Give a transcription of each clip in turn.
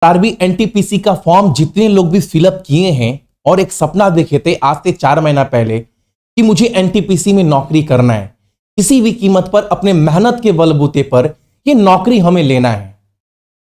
12वीं एनटीपीसी का फॉर्म जितने लोग भी फिलअप किए हैं और एक सपना देखे थे आज से 4 महीना पहले कि मुझे एनटीपीसी में नौकरी करना है, किसी भी कीमत पर अपने मेहनत के बलबूते पर ये नौकरी हमें लेना है।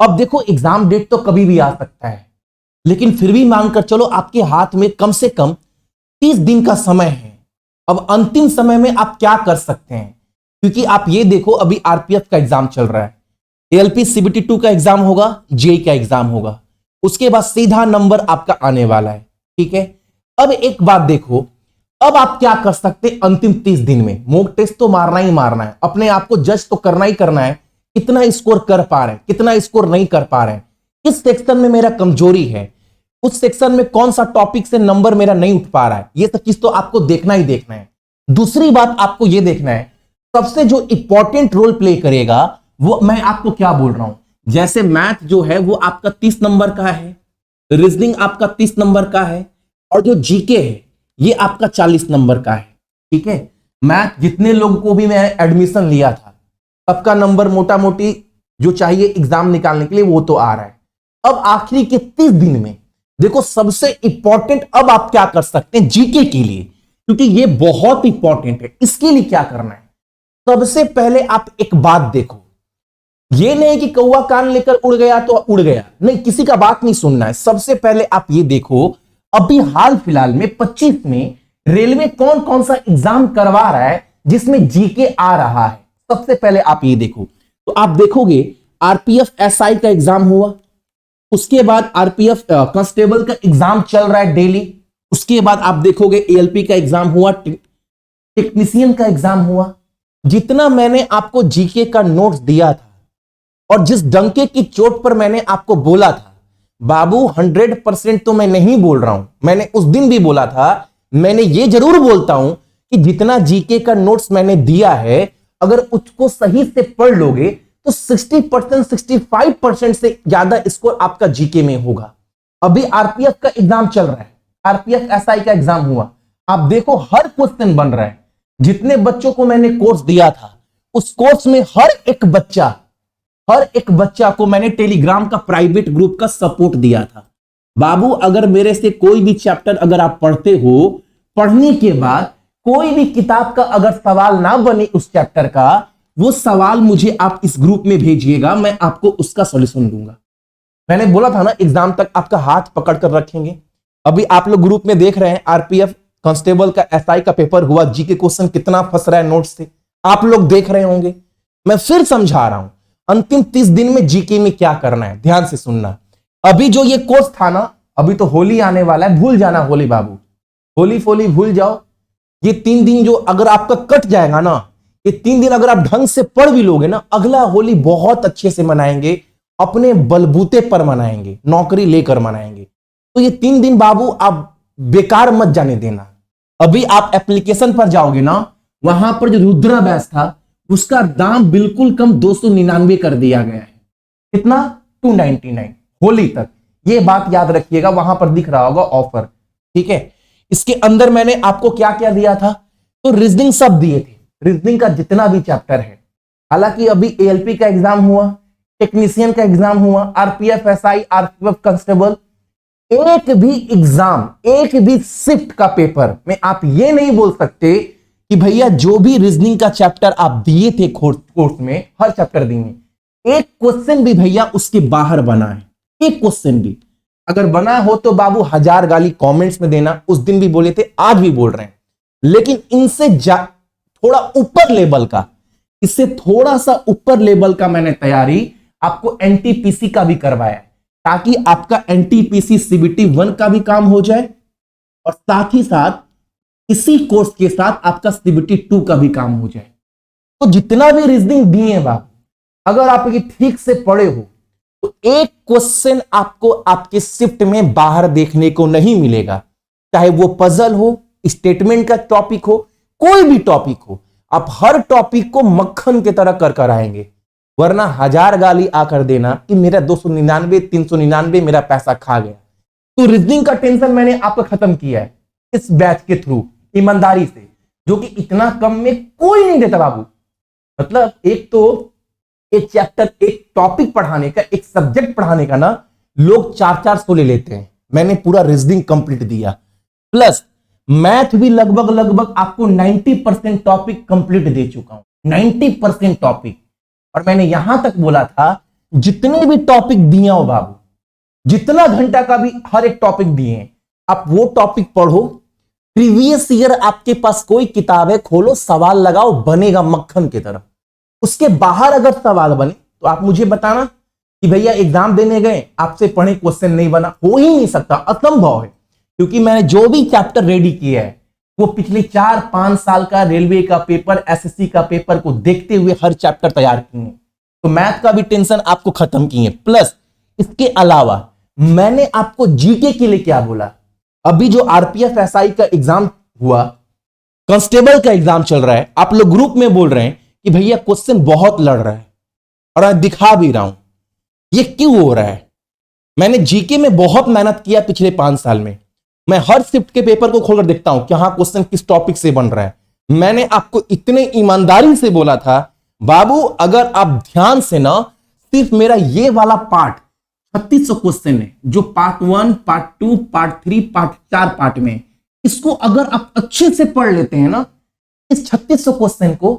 अब देखो एग्जाम डेट तो कभी भी आ सकता है, लेकिन फिर भी मानकर चलो आपके हाथ में कम से कम 30 दिन का समय है। अब अंतिम समय में आप क्या कर सकते हैं, क्योंकि आप ये देखो अभी आरपीएफ का एग्जाम चल रहा है, एएलपी सीबीटी 2 का एग्जाम होगा, जेई का एग्जाम होगा, उसके बाद सीधा नंबर आपका आने वाला है। ठीक है, अब एक बात देखो, अब आप क्या कर सकते हैं अंतिम 30 दिन में। मॉक टेस्ट तो मारना ही मारना है, अपने आप को जज तो करना ही करना है, कितना स्कोर कर पा रहे हैं, कितना स्कोर नहीं कर पा रहे हैं, किस सेक्शन में मेरा कमजोरी है, उस सेक्शन में कौन सा टॉपिक से नंबर मेरा नहीं उठ पा रहा है, ये सब चीज तो आपको देखना ही देखना है। दूसरी बात आपको ये देखना है, सबसे जो इंपॉर्टेंट रोल प्ले करेगा वो मैं आपको क्या बोल रहा हूं, जैसे मैथ जो है वो आपका 30 नंबर का है, रीजनिंग आपका 30 नंबर का है, और जो जीके है ये आपका 40 नंबर का है। ठीक है, मैथ जितने लोगों को भी मैं एडमिशन लिया था सबका नंबर मोटा मोटी जो चाहिए एग्जाम निकालने के लिए वो तो आ रहा है। अब आखिरी के 30 दिन में देखो सबसे इंपॉर्टेंट अब आप क्या कर सकते हैं जीके के लिए, क्योंकि ये बहुत इंपॉर्टेंट है। इसके लिए क्या करना है, सबसे पहले आप एक बात देखो, ये नहीं कि कौवा कान लेकर उड़ गया तो उड़ गया, नहीं, किसी का बात नहीं सुनना है। सबसे पहले आप ये देखो अभी हाल फिलहाल में 25 में रेलवे कौन कौन सा एग्जाम करवा रहा है जिसमें जीके आ रहा है। सबसे पहले आप ये देखो, तो आप देखोगे आरपीएफ एसआई का एग्जाम हुआ, उसके बाद आरपीएफ कांस्टेबल का एग्जाम चल रहा है डेली, उसके बाद आप देखोगे एएलपी का एग्जाम हुआ, टेक्नीशियन का एग्जाम हुआ। जितना मैंने आपको जीके का नोट्स दिया था और जिस डंके की चोट पर मैंने आपको बोला था, बाबू 100% तो मैं नहीं बोल रहा हूं, मैंने उस दिन भी बोला था, मैंने ये जरूर बोलता हूं कि जितना जीके का नोट्स मैंने दिया है अगर उसको सही से पढ़ लोगे तो 60% 65% से ज्यादा स्कोर आपका जीके में होगा। अभी आरपीएफ का एग्जाम चल रहा है, आरपीएफ एसआई का एग्जाम हुआ, आप देखो हर क्वेश्चन बन रहा है। जितने बच्चों को मैंने कोर्स दिया था उस कोर्स में हर एक बच्चा को मैंने टेलीग्राम का प्राइवेट ग्रुप का सपोर्ट दिया था। बाबू अगर मेरे से कोई भी चैप्टर अगर आप पढ़ते हो, पढ़ने के बाद कोई भी किताब का अगर सवाल ना बने उस चैप्टर का, वो सवाल मुझे आप इस ग्रुप में भेजिएगा, मैं आपको उसका सॉल्यूशन दूंगा। मैंने बोला था ना एग्जाम तक आपका हाथ पकड़ कर रखेंगे। अभी आप लोग ग्रुप में देख रहे हैं आरपीएफ कांस्टेबल का एसआई का पेपर हुआ, जीके क्वेश्चन कितना फंस रहा है नोट्स से, आप लोग देख रहे होंगे। मैं फिर समझा रहा हूं अंतिम 30 दिन में जीके में क्या करना है, ध्यान से सुनना। अभी जो ये कोर्स था ना, अभी तो होली आने वाला है, भूल जाना होली बाबू, होली फोली भूल जाओ। ये 3 दिन जो अगर आपका कट जाएगा ना, ये 3 दिन अगर आप ढंग से पढ़ भी लोगे ना, अगला होली बहुत अच्छे से मनाएंगे, अपने बलबूते पर मनाएंगे, नौकरी लेकर मनाएंगे। तो ये 3 दिन बाबू आप बेकार मत जाने देना। अभी आप एप्लीकेशन पर जाओगे ना, वहां पर जो रुद्रा बैच था उसका दाम बिल्कुल कम 299 कर दिया गया है। कितना? 299 होली तक। ये बात याद रखिएगा, वहां पर दिख रहा होगा ऑफर। ठीक है, इसके अंदर मैंने आपको क्या क्या दिया था, तो रीजनिंग सब दिए थे, रीजनिंग का जितना भी चैप्टर है। हालांकि अभी एएलपी का एग्जाम हुआ, टेक्नीशियन का एग्जाम हुआ, आरपीएफ एसआई, आरपीएफ कांस्टेबल, एक भी एग्जाम, एक भी शिफ्ट का पेपर में आप ये नहीं बोल सकते कि भैया जो भी रीजनिंग का चैप्टर आप दिए थे कोर्स में, हर चैप्टर दिए, एक क्वेश्चन भी भैया उसके बाहर बना है, एक क्वेश्चन भी अगर बना हो तो बाबू 1000 गाली कमेंट्स में देना। उस दिन भी बोले थे, आज भी बोल रहे हैं, लेकिन इनसे थोड़ा ऊपर लेवल का, इससे थोड़ा सा ऊपर लेवल का मैंने तैयारी आपको एनटीपीसी का भी करवाया, ताकि आपका एनटीपीसी सीबीटी 1 का भी काम हो जाए और साथ ही साथ इसी कोर्स के साथ आपका सीबीटी 2 का भी काम हो जाए। तो जितना भी रीजनिंग दिए हैं बाबू, अगर आप ये ठीक से पढ़े हो तो एक क्वेश्चन आपको आपके शिफ्ट में बाहर देखने को नहीं मिलेगा, चाहे वो पजल हो, स्टेटमेंट का टॉपिक हो, कोई भी टॉपिक हो, आप हर टॉपिक को मक्खन की तरह कर कर आएंगे। वरना 1000 गाली आकर देना कि मेरा 299 399 मेरा पैसा खा गया। तो रीजनिंग का टेंशन मैंने आपको खत्म किया है इस बैच के थ्रू, ईमानदारी से, जो कि इतना कम में कोई नहीं देता बाबू। मतलब एक तो एक चैप्टर, एक टॉपिक पढ़ाने का, एक सब्जेक्ट पढ़ाने का ना लोग 400 ले लेते हैं, मैंने पूरा रीजनिंग कंप्लीट दिया, प्लस मैथ भी लगभग आपको 90% टॉपिक कंप्लीट दे चुका हूं, 90% टॉपिक। और मैंने यहां तक बोला था जितने भी टॉपिक दिए हो बाबू, जितना घंटा का भी हर एक टॉपिक दिए हैं, आप वो टॉपिक पढ़ो। प्रीवियस ईयर आपके पास कोई किताब है, खोलो, सवाल लगाओ, बनेगा मक्खन की तरह। उसके बाहर अगर सवाल बने तो आप मुझे बताना कि भैया एग्जाम देने गए, आपसे पढ़े क्वेश्चन नहीं बना, हो ही नहीं सकता, असंभव है। क्योंकि मैंने जो भी चैप्टर रेडी किया है वो पिछले 4-5 साल का रेलवे का पेपर, एसएससी का पेपर को देखते हुए हर चैप्टर तैयार किए हैं। तो मैथ का भी टेंशन आपको खत्म किए। प्लस इसके अलावा मैंने आपको जीके के लिए क्या बोला, अभी जो आरपीएफ एसआई का एग्जाम हुआ, कांस्टेबल का एग्जाम चल रहा है, आप लोग ग्रुप में बोल रहे हैं कि भैया क्वेश्चन बहुत लड़ रहा है, और मैं दिखा भी रहा हूं ये क्यों हो रहा है। मैंने जीके में बहुत मेहनत किया पिछले 5 साल में, मैं हर शिफ्ट के पेपर को खोलकर देखता हूं कि हाँ क्वेश्चन किस टॉपिक से बन रहा है। मैंने आपको इतने ईमानदारी से बोला था बाबू, अगर आप ध्यान से ना, सिर्फ मेरा ये वाला पार्ट 3600 क्वेश्चन है, जो part 1, part 2, part 3, part 4 part में, इसको अगर आप अच्छे से पढ़ लेते हैं ना, इस 3600 क्वेश्चन को,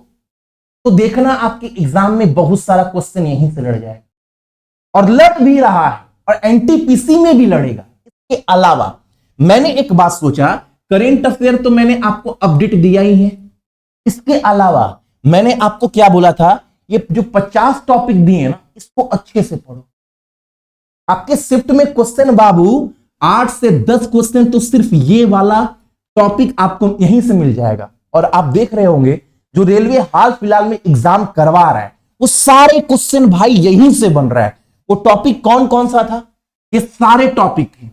तो देखना आपके एग्जाम में बहुत सारा क्वेश्चन यहीं से लड़ जाएगा, और लड़ भी रहा है, और एनटीपीसी में भी लड़ेगा। इसके अलावा मैंने एक बात सोचा, करेंट अफेयर तो मैंने आपको अपडेट दिया ही है, इसके अलावा मैंने आपको क्या बोला था, ये जो 50 टॉपिक दिए ना, इसको अच्छे से पढ़ो। आपके शिफ्ट में क्वेश्चन बाबू 8 से 10 क्वेश्चन तो सिर्फ ये वाला टॉपिक आपको यहीं से मिल जाएगा। और आप देख रहे होंगे जो रेलवे हाल फिलहाल में एग्जाम करवा रहा है, वो सारे क्वेश्चन भाई यहीं से बन रहा है। वो टॉपिक कौन कौन सा था, ये सारे टॉपिक थे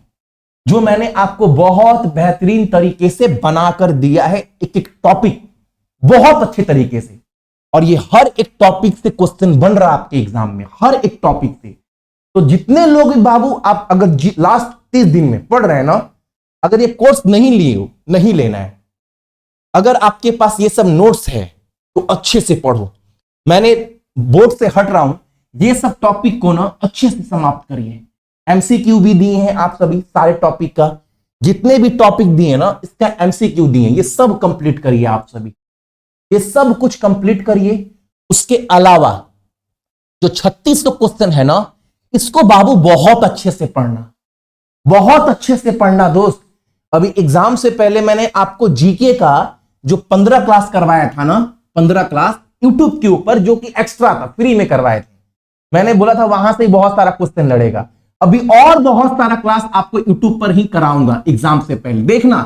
जो मैंने आपको बहुत बेहतरीन तरीके से बनाकर दिया है, एक एक टॉपिक बहुत अच्छे तरीके से। और ये हर एक टॉपिक से क्वेश्चन बन रहा है आपके एग्जाम में, हर एक टॉपिक से। तो जितने लोग बाबू आप अगर लास्ट 30 दिन में पढ़ रहे हैं ना, अगर ये कोर्स नहीं लिए हो, नहीं लेना है, अगर आपके पास ये सब नोट्स है तो अच्छे से पढ़ो। मैंने बोर्ड से हट रहा हूं, ये सब टॉपिक को ना अच्छे से समाप्त करिए। एमसीक्यू भी दिए हैं आप सभी, सारे टॉपिक का जितने भी टॉपिक दिए ना, इसका एमसीक्यू दिए, ये सब कंप्लीट करिए आप सभी, ये सब कुछ कंप्लीट करिए। उसके अलावा जो 3600 क्वेश्चन है ना, इसको बाबू बहुत अच्छे से पढ़ना, बहुत अच्छे से पढ़ना दोस्त। अभी एग्जाम से पहले मैंने आपको जीके का जो 15 क्लास करवाया था ना, 15 क्लास यूट्यूब के ऊपर, जो कि एक्स्ट्रा था, फ्री में करवाए थे। मैंने बोला था वहां से बहुत सारा क्वेश्चन लड़ेगा। अभी और बहुत सारा क्लास आपको यूट्यूब पर ही कराऊंगा एग्जाम से पहले, देखना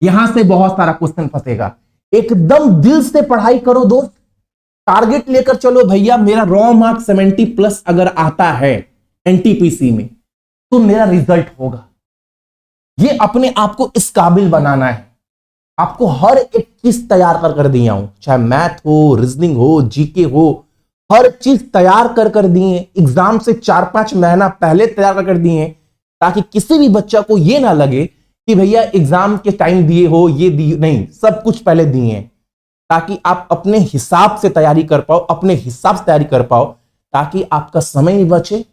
यहां से बहुत सारा क्वेश्चन फंसेगा। एकदम दिल से पढ़ाई करो दोस्त, टारगेट लेकर चलो भैया, मेरा रॉ मार्क 70+ अगर आता है एनटीपीसी में तो मेरा रिजल्ट होगा। ये अपने आप को इस काबिल बनाना है। आपको हर एक चीज तैयार कर दिया हूं, चाहे मैथ हो, रीजनिंग हो, जीके हो, हर चीज तैयार कर दिए। एग्जाम से 4-5 महीना पहले तैयार कर दिए, ताकि किसी भी बच्चा को यह ना लगे कि भैया एग्जाम के टाइम दिए हो, ये दिए नहीं, सब कुछ पहले दिए हैं, ताकि आप अपने हिसाब से तैयारी कर पाओ, अपने हिसाब से तैयारी कर पाओ, ताकि आपका समय भी बचे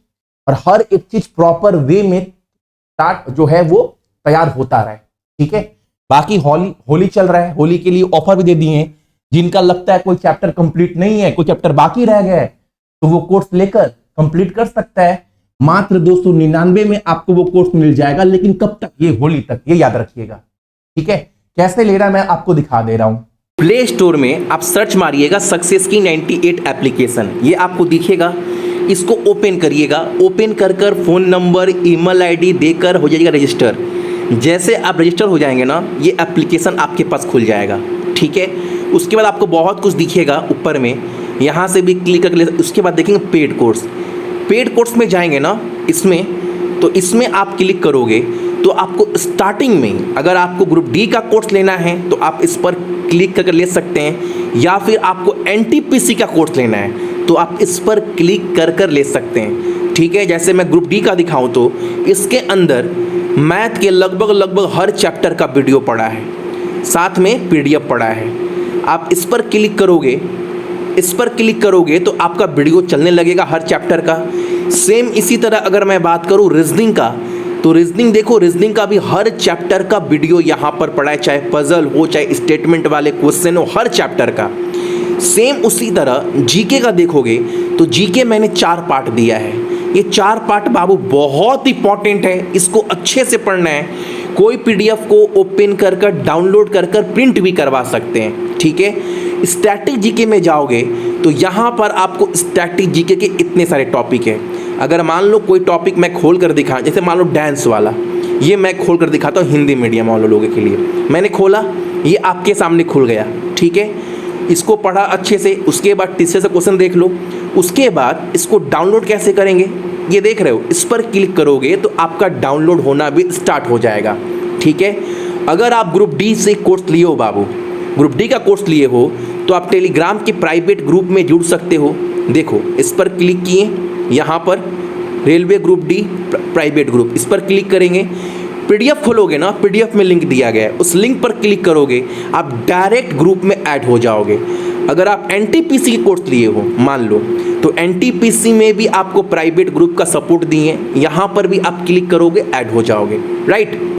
और हर एक चीज प्रॉपर वे में स्टार्ट जो है वो तैयार होता रहे। ठीक है, बाकी होली चल रहा है, होली के लिए ऑफर भी दे दिए हैं। जिनका लगता है कोई चैप्टर कंप्लीट नहीं है, कोई चैप्टर बाकी रह गया है, तो वो कोर्स लेकर कंप्लीट कर सकता है। मात्र 299 में आपको वो कोर्स मिल जाएगा, लेकिन कब तक, ये होली तक, ये याद रखिएगा। ठीक है, कैसे लेना मैं आपको दिखा दे रहा हूं। प्ले स्टोर में आप सर्च मारिएगा सक्सेस की 98 एप्लीकेशन, ये आपको दिखेगा। इसको ओपन करिएगा, ओपन कर फोन नंबर, ईमेल आईडी देकर हो जाएगा रजिस्टर। जैसे आप रजिस्टर हो जाएंगे ना, ये एप्लीकेशन आपके पास खुल जाएगा। ठीक है, उसके बाद आपको बहुत कुछ दिखेगा ऊपर में, यहाँ से भी क्लिक करके उसके बाद देखेंगे पेड कोर्स। पेड कोर्स में जाएंगे ना, इसमें तो इसमें आप क्लिक करोगे तो आपको स्टार्टिंग में, अगर आपको ग्रुप डी का कोर्स लेना है तो आप इस पर क्लिक करके ले सकते हैं, या फिर आपको एनटीपीसी का कोर्स लेना है तो आप इस पर क्लिक कर ले सकते हैं। ठीक है, जैसे मैं ग्रुप डी का दिखाऊं तो इसके अंदर मैथ के लगभग हर चैप्टर का वीडियो पड़ा है, साथ में पीडीएफ पड़ा है। आप इस पर क्लिक करोगे, इस पर क्लिक करोगे तो आपका वीडियो चलने लगेगा हर चैप्टर का। सेम इसी तरह अगर मैं बात करूं रीजनिंग का, तो रीजनिंग देखो, रीजनिंग का भी हर चैप्टर का वीडियो यहाँ पर पड़ा है, चाहे पजल हो चाहे स्टेटमेंट वाले क्वेश्चन हो, हर चैप्टर का। सेम उसी तरह जीके का देखोगे तो जीके मैंने 4 पार्ट दिया है। ये 4 पार्ट बाबू बहुत इंपॉर्टेंट है, इसको अच्छे से पढ़ना है। कोई पीडीएफ को ओपन कर डाउनलोड कर प्रिंट भी करवा सकते हैं, ठीक है। स्टैटिक जीके में जाओगे तो यहाँ पर आपको स्टैटिक जीके के इतने सारे टॉपिक हैं। अगर मान लो कोई टॉपिक मैं खोल कर दिखा, जैसे मान लो डांस वाला, ये मैं खोल कर दिखाता हूँ हिंदी मीडियम वाले लोगों के लिए। मैंने खोला, ये आपके सामने खुल गया, ठीक है। इसको पढ़ा अच्छे से, उसके बाद टीचर से क्वेश्चन देख लो, उसके बाद इसको डाउनलोड कैसे करेंगे ये देख रहे हो, इस पर क्लिक करोगे तो आपका डाउनलोड होना भी स्टार्ट हो जाएगा, ठीक है। अगर आप ग्रुप डी से कोर्स लिए हो बाबू, ग्रुप डी का कोर्स लिए हो, तो आप टेलीग्राम के प्राइवेट ग्रुप में जुड़ सकते हो। देखो इस पर क्लिक किए, यहाँ पर railway group D private group, इस पर क्लिक करेंगे, पीडीएफ खोलोगे ना, पीडीएफ में लिंक दिया गया है, उस लिंक पर क्लिक करोगे, आप डायरेक्ट ग्रुप में ऐड हो जाओगे। अगर आप एनटीपीसी की कोर्स लिए हो मान लो, तो एनटीपीसी में भी आपको प्राइवेट ग्रुप का सपोर्ट दिए, यहाँ पर भी आप क्लिक करोगे ऐड हो जाओगे, राइट।